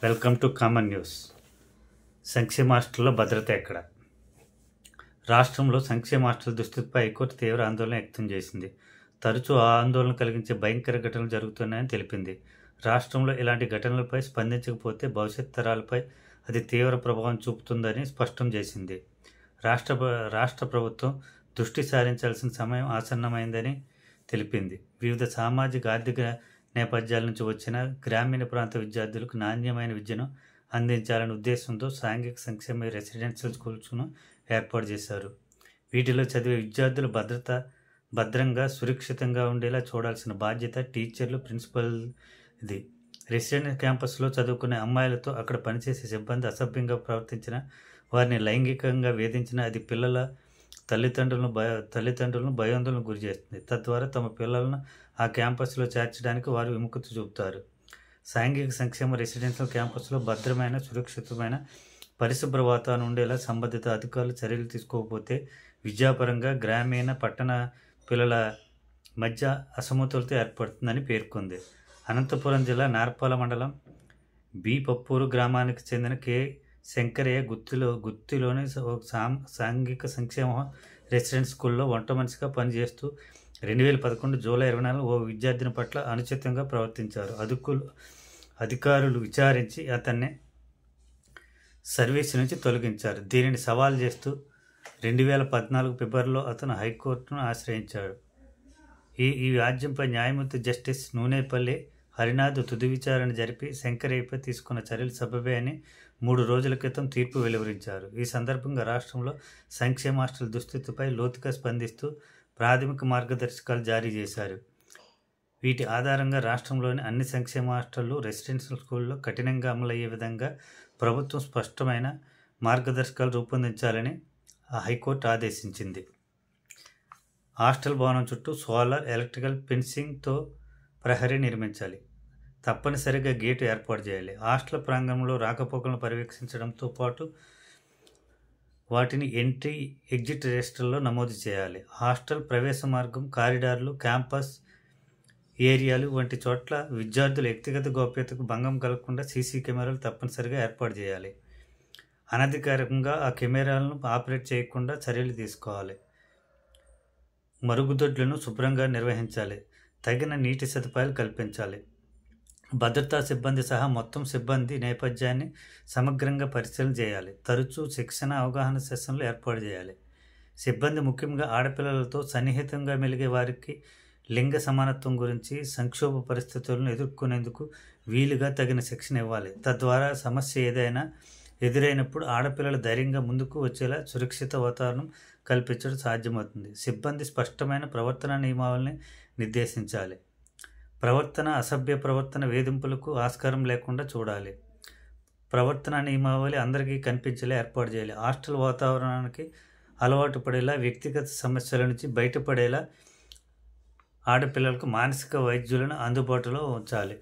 Welcome to common news. సంక్షేమ హాస్టల్లో భద్రత ఎక్కడ? రాష్ట్రంలో సంక్షేమ హాస్టల్ దుస్థితిపై హైకోర్టు తీవ్ర ఆందోళన వ్యక్తం చేసింది. తరచూ ఆ ఆందోళన కలిగించే భయంకర ఘటనలు జరుగుతున్నాయని తెలిపింది. రాష్ట్రంలో ఇలాంటి ఘటనలపై స్పందించకపోతే భవిష్యత్ తరాలపై అది తీవ్ర ప్రభావం చూపుతుందని స్పష్టం చేసింది. రాష్ట్ర ప్రభుత్వం దృష్టి సారించాల్సిన సమయం ఆసన్నమైందని తెలిపింది. వివిధ సామాజిక ఆర్థిక నేపథ్యాల నుంచి వచ్చిన గ్రామీణ ప్రాంత విద్యార్థులకు నాణ్యమైన విద్యను అందించాలనే ఉద్దేశంతో సాంఘిక సంక్షేమ రెసిడెన్షియల్ స్కూల్స్ను ఏర్పాటు చేశారు. వీటిలో చదివే విద్యార్థులు భద్రంగా సురక్షితంగా ఉండేలా చూడాల్సిన బాధ్యత టీచర్లు, ప్రిన్సిపల్ది. రెసిడెన్షియల్ క్యాంపస్లో చదువుకునే అమ్మాయిలతో అక్కడ పనిచేసే సిబ్బంది అసభ్యంగా ప్రవర్తించిన, వారిని లైంగికంగా వేధించిన అది పిల్లల తల్లిదండ్రులను భయాందోళనకు గురి చేస్తుంది. తద్వారా తమ పిల్లలను ఆ క్యాంపస్లో చేర్చడానికి వారు విముఖత చూపుతారు. సాంఘిక సంక్షేమ రెసిడెన్షియల్ క్యాంపస్లో భద్రమైన, సురక్షితమైన, పరిశుభ్ర వాతావరణం ఉండేలా సంబంధిత అధికారులు చర్యలు తీసుకోకపోతే విద్యాపరంగా గ్రామీణ, పట్టణ పిల్లల మధ్య అసమతులత ఏర్పడుతుందని పేర్కొంది. అనంతపురం జిల్లా నార్పాల మండలం బి పప్పూరు గ్రామానికి చెందిన కె శంకరయ్య గుత్తిలోని సాంఘిక సంక్షేమ రెసిడెన్స్ స్కూల్లో వంట మనిషిగా పనిచేస్తూ 2011 జూలై 24 ఓ విద్యార్థిని పట్ల అనుచితంగా ప్రవర్తించారు. అధికారులు విచారించి అతన్ని సర్వీస్ నుంచి తొలగించారు. దీనిని సవాల్ చేస్తూ 2014 ఫిబ్రవరిలో అతను హైకోర్టును ఆశ్రయించాడు. ఈ వ్యాజ్యంపై న్యాయమూర్తి జస్టిస్ నూనేపల్లి హరినాథ్ తుది విచారణ జరిపి శంకరయ్యపై తీసుకున్న చర్యలు సబబే అని 3 రోజుల క్రితం తీర్పు వెలువరించారు. ఈ సందర్భంగా రాష్ట్రంలో సంక్షేమ హాస్టల్ దుస్థితిపై లోతుగా స్పందిస్తూ ప్రాథమిక మార్గదర్శకాలు జారీ చేశారు. వీటి ఆధారంగా రాష్ట్రంలోని అన్ని సంక్షేమ హాస్టళ్లు, రెసిడెన్షియల్ స్కూల్లో కఠినంగా అమలయ్యే విధంగా ప్రభుత్వం స్పష్టమైన మార్గదర్శకాలు రూపొందించాలని హైకోర్టు ఆదేశించింది. హాస్టల్ భవనం చుట్టూ సోలార్, ఎలక్ట్రికల్ ఫెన్సింగ్తో ప్రహరీ నిర్మించాలి. తప్పనిసరిగా గేటు ఏర్పాటు చేయాలి. హాస్టల్ ప్రాంగణంలో రాకపోకలను పర్యవేక్షించడంతో పాటు వాటిని ఎంట్రీ, ఎగ్జిట్ రిజిస్టర్లో నమోదు చేయాలి. హాస్టల్ ప్రవేశ మార్గం, కారిడార్లు, క్యాంపస్ ఏరియాలు వంటి చోట్ల విద్యార్థుల వ్యక్తిగత గోప్యతకు భంగం కలగకుండా సీసీ కెమెరాలు తప్పనిసరిగా ఏర్పాటు చేయాలి. అనధికారికంగా ఆ కెమెరాలను ఆపరేట్ చేయకుండా చర్యలు తీసుకోవాలి. మరుగుదొడ్లను శుభ్రంగా నిర్వహించాలి. తగిన నీటి సదుపాయాలు కల్పించాలి. భద్రతా సిబ్బంది సహా మొత్తం సిబ్బంది నేపథ్యాన్ని సమగ్రంగా పరిశీలన చేయాలి. తరచూ శిక్షణ, అవగాహన సెషన్లు ఏర్పాటు చేయాలి. సిబ్బంది ముఖ్యంగా ఆడపిల్లలతో సన్నిహితంగా మెలిగే వారికి లింగ సమానత్వం గురించి, సంక్షోభ పరిస్థితులను ఎదుర్కొనేందుకు వీలుగా తగిన శిక్షణ ఇవ్వాలి. తద్వారా సమస్య ఏదైనా ఎదురైనప్పుడు ఆడపిల్లలు ధైర్యంగా ముందుకు వచ్చేలా సురక్షిత వాతావరణం కల్పించడం సాధ్యమవుతుంది. సిబ్బంది స్పష్టమైన ప్రవర్తన నియమావళిని నిర్దేశించాలి. అసభ్య ప్రవర్తన, వేధింపులకు ఆస్కారం లేకుండా చూడాలి. ప్రవర్తన నియమావళి అందరికీ కనిపించేలా ఏర్పాటు చేయాలి. హాస్టల్ వాతావరణానికి అలవాటు పడేలా, వ్యక్తిగత సమస్యల నుంచి బయటపడేలా ఆడపిల్లలకు మానసిక వైద్యులను అందుబాటులో ఉంచాలి.